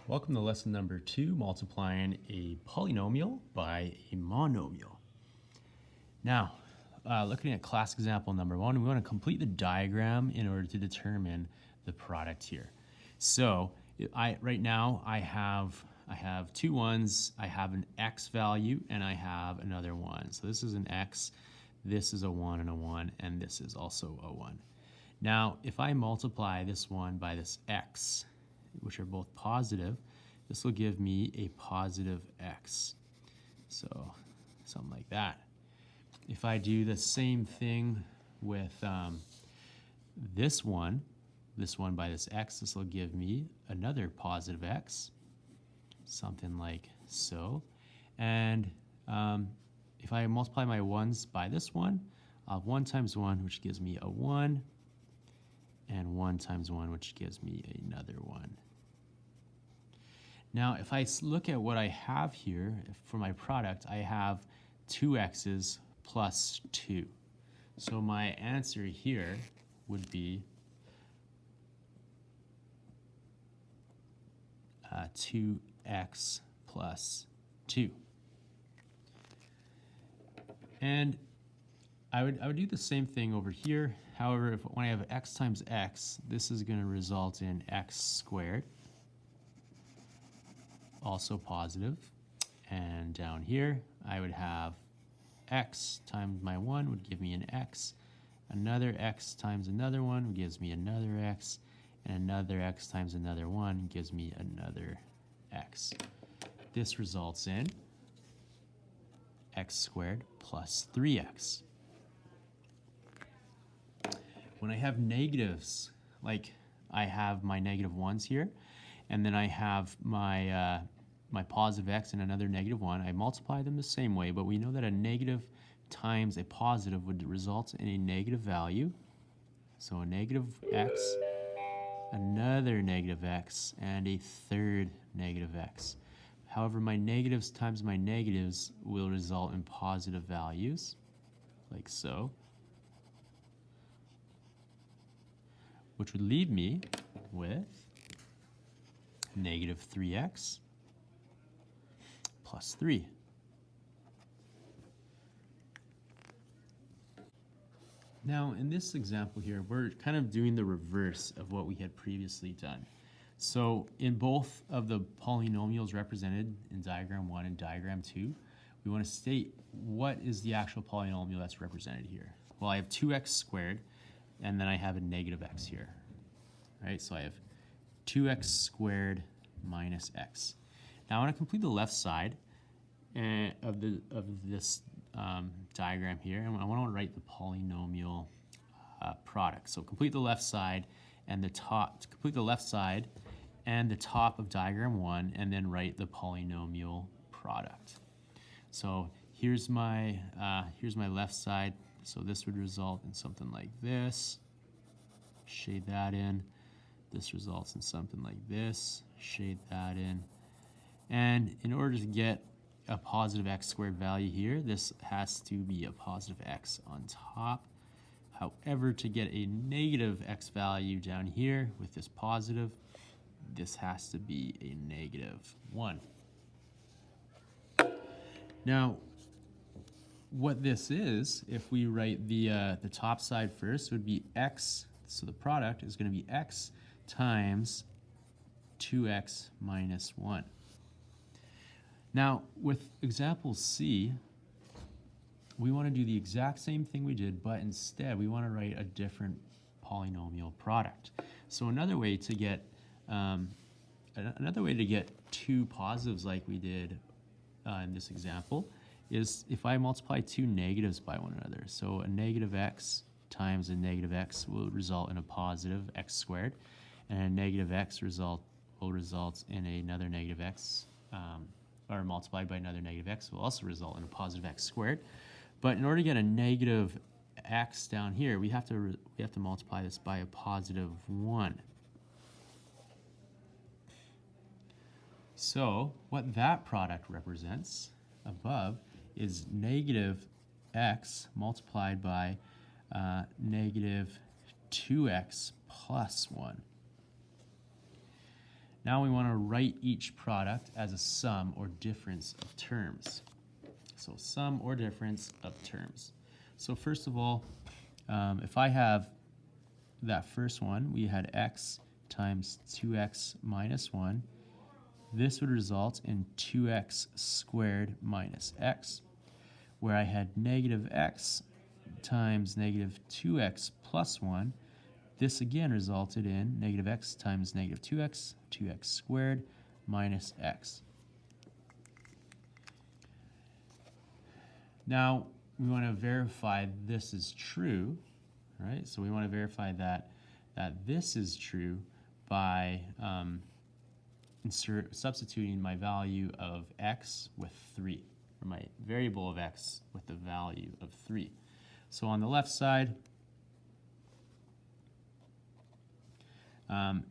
Welcome to lesson number 2, multiplying a polynomial by a monomial. Now, looking at class example number 1, we want to complete the diagram in order to determine the product here. So, right now I have 2 ones, I have an x value, and I have another 1. So this is an x, this is a 1 and a 1, and this is also a 1. Now, if I multiply this one by this x, which are both positive, this will give me a positive x. So something like that. If I do the same thing with this one by this x, this will give me another positive x, something like so. And if I multiply my 1s by this one, I'll have 1 times 1, which gives me a 1, and 1 times 1, which gives me another 1. Now, if I look at what I have here for my product, I have 2 x's plus 2. So my answer here would be 2x plus 2. And I would do the same thing over here. However, when I have x times x, this is going to result in x squared, also positive. And down here, I would have x times my 1 would give me an x. Another x times another 1 gives me another x. And another x times another 1 gives me another x. This results in x squared plus 3x. When I have negatives, like I have my negative 1s here, and then I have my my positive x and another negative 1, I multiply them the same way, but we know that a negative times a positive would result in a negative value. So a negative x, another negative x, and a third negative x. However, my negatives times my negatives will result in positive values, like so, which would leave me with negative 3x plus 3. Now, in this example here, we're kind of doing the reverse of what we had previously done. So in both of the polynomials represented in diagram 1 and diagram 2, we want to state what is the actual polynomial that's represented here. Well, I have 2x squared, and then I have a negative x here. Right? So I have 2x squared minus x. Now I want to complete the left side of this diagram here, and I want to write the polynomial product. So complete the left side and the top. Complete the left side and the top of diagram 1, and then write the polynomial product. So here's my left side. So this would result in something like this. Shade that in. This results in something like this. Shade that in. And in order to get a positive x squared value here, this has to be a positive x on top. However, to get a negative x value down here with this positive, this has to be a negative 1. Now, what this is, if we write the top side first, would be x, so the product is going to be x times 2x minus 1. Now, with example C, we want to do the exact same thing we did, but instead we want to write a different polynomial product. So another way to get 2 positives like we did in this example is if I multiply 2 negatives by one another. So a negative x times a negative x will result in a positive x squared, and a negative x will result in another negative x, or multiplied by another negative x will also result in a positive x squared. But in order to get a negative x down here, we have to multiply this by a positive 1. So what that product represents above is negative x multiplied by negative 2x plus 1. Now we want to write each product as a sum or difference of terms. So sum or difference of terms. So first of all, if I have that first one, we had x times 2x minus 1. This would result in 2x squared minus x, where I had negative x times negative 2x plus 1. This again resulted in negative x times negative 2x squared minus x. Now we want to verify this is true, right? So we want to verify that this is true by substituting my value of x with 3, or my variable of x with the value of 3. So on the left side,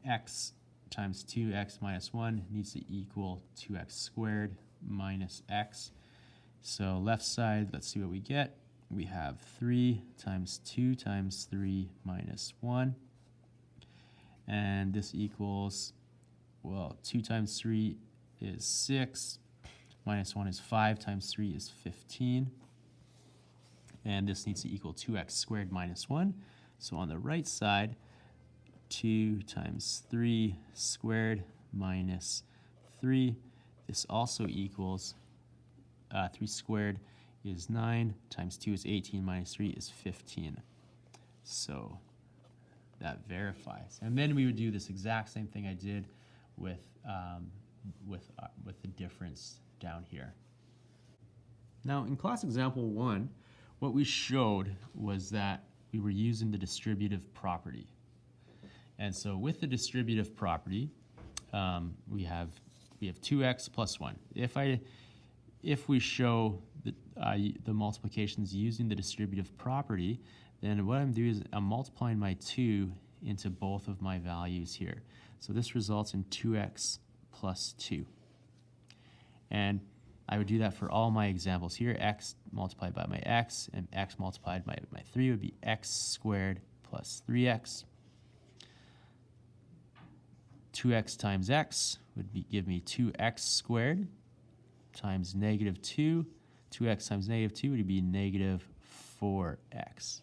x times 2x minus 1 needs to equal 2x squared minus x. So left side, let's see what we get. We have 3 times 2 times 3 minus 1. And this equals, well, 2 times 3 is 6, minus 1 is 5, times 3 is 15. And this needs to equal 2x squared minus 1. So on the right side, 2 times 3 squared minus 3. This also equals 3 squared is 9, times 2 is 18, minus 3 is 15. So that verifies. And then we would do this exact same thing I did with the difference down here. Now in class example 1, what we showed was that we were using the distributive property. And so with the distributive property, we have 2x plus 1. If we show the multiplications using the distributive property, then what I'm doing is I'm multiplying my 2 into both of my values here. So this results in 2x plus 2. And I would do that for all my examples here. X multiplied by my x and x multiplied by my 3 would be x squared plus 3x. 2x times x would give me 2x squared times negative 2. 2x times negative 2 would be negative 4x.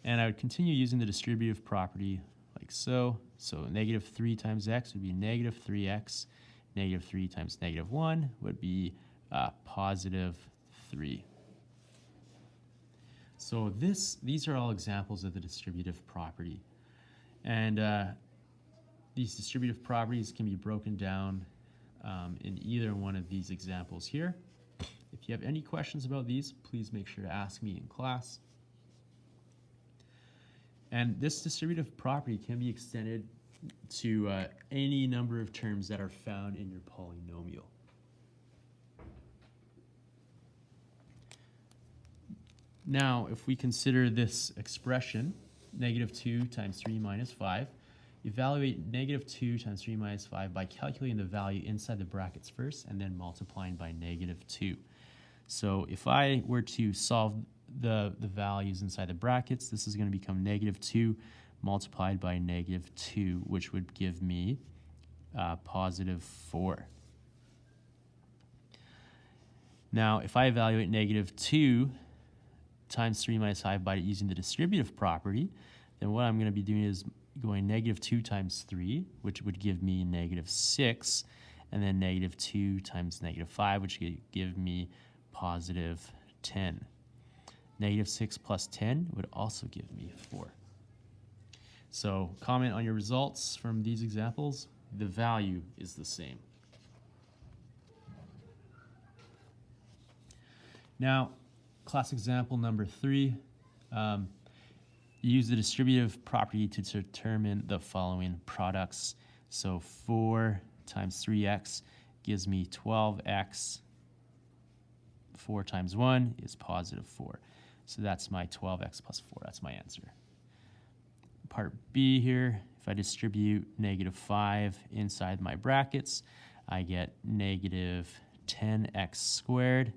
And I would continue using the distributive property like so. So negative 3 times x would be negative 3x. Negative 3 times negative 1 would be positive 3. So these are all examples of the distributive property. And these distributive properties can be broken down in either one of these examples here. If you have any questions about these, please make sure to ask me in class. And this distributive property can be extended to any number of terms that are found in your polynomial. Now, if we consider this expression, negative 2 times 3 minus 5, evaluate negative 2 times 3 minus 5 by calculating the value inside the brackets first and then multiplying by negative 2. So if I were to solve the values inside the brackets, this is going to become negative 2 multiplied by negative 2, which would give me positive 4. Now, if I evaluate negative 2 times 3 minus 5 by using the distributive property, then what I'm going to be doing is going negative 2 times 3, which would give me negative 6, and then negative 2 times negative 5, which would give me positive 10. Negative 6 plus 10 would also give me 4. So comment on your results from these examples. The value is the same. Now, class example number 3. Use the distributive property to determine the following products. So 4 times 3x gives me 12x. 4 times 1 is positive 4. So that's my 12x plus 4. That's my answer. Part B here, if I distribute negative 5 inside my brackets, I get negative 10x squared,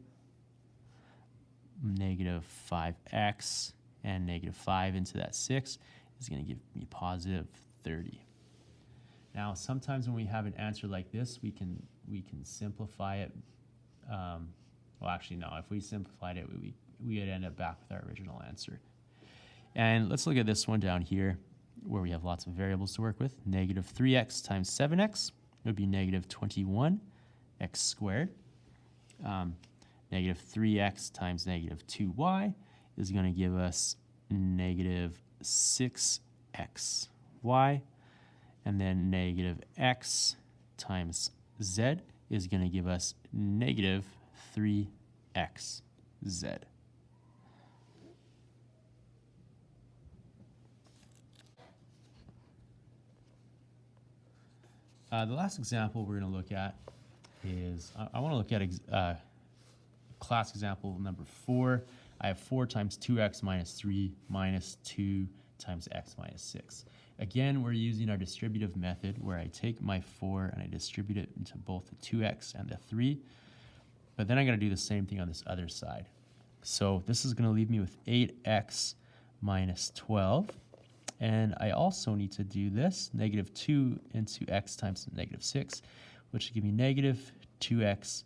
negative 5x, and negative 5 into that 6 is going to give me positive 30. Now, sometimes when we have an answer like this, we can simplify it. Well, actually, no. If we simplified it, we would end up back with our original answer. And let's look at this one down here, where we have lots of variables to work with. Negative 3x times 7x would be negative 21x squared. Negative 3x times negative 2y is going to give us negative 6xy. And then negative x times z is going to give us negative 3xz. The last example we're going to look at is, I want to look at class example number 4. I have 4 times 2x minus 3 minus 2 times x minus 6. Again, we're using our distributive method where I take my 4 and I distribute it into both the 2x and the 3. But then I'm going to do the same thing on this other side. So this is going to leave me with 8x minus 12. And I also need to do this, negative 2 into x times negative 6, which will give me negative 2x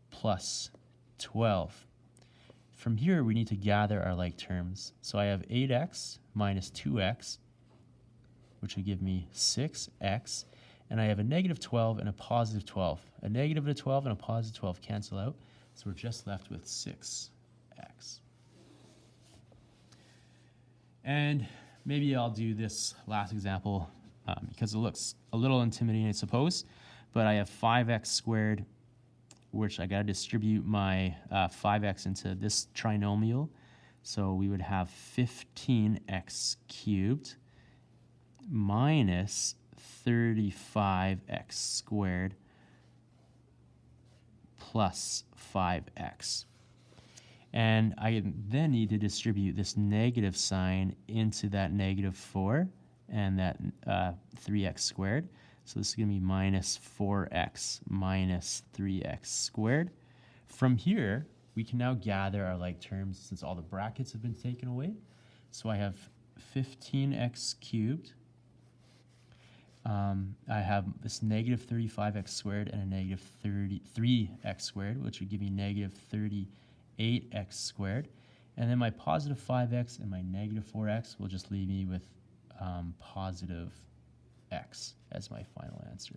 plus 12. From here, we need to gather our like terms. So I have 8x minus 2x, which would give me 6x. And I have a negative 12 and a positive 12. A negative and a 12 and a positive 12 cancel out. So we're just left with 6x. And maybe I'll do this last example because it looks a little intimidating, I suppose. But I have 5x squared, which I got to distribute my 5x into this trinomial. So we would have 15x cubed minus 35x squared plus 5x. And I then need to distribute this negative sign into that negative 4 and that 3x squared. So this is going to be minus 4x minus 3x squared. From here, we can now gather our like terms since all the brackets have been taken away. So I have 15x cubed. I have this negative 35x squared and a negative 33x squared, which would give me negative 38x squared. And then my positive 5x and my negative 4x will just leave me with positive x as my final answer.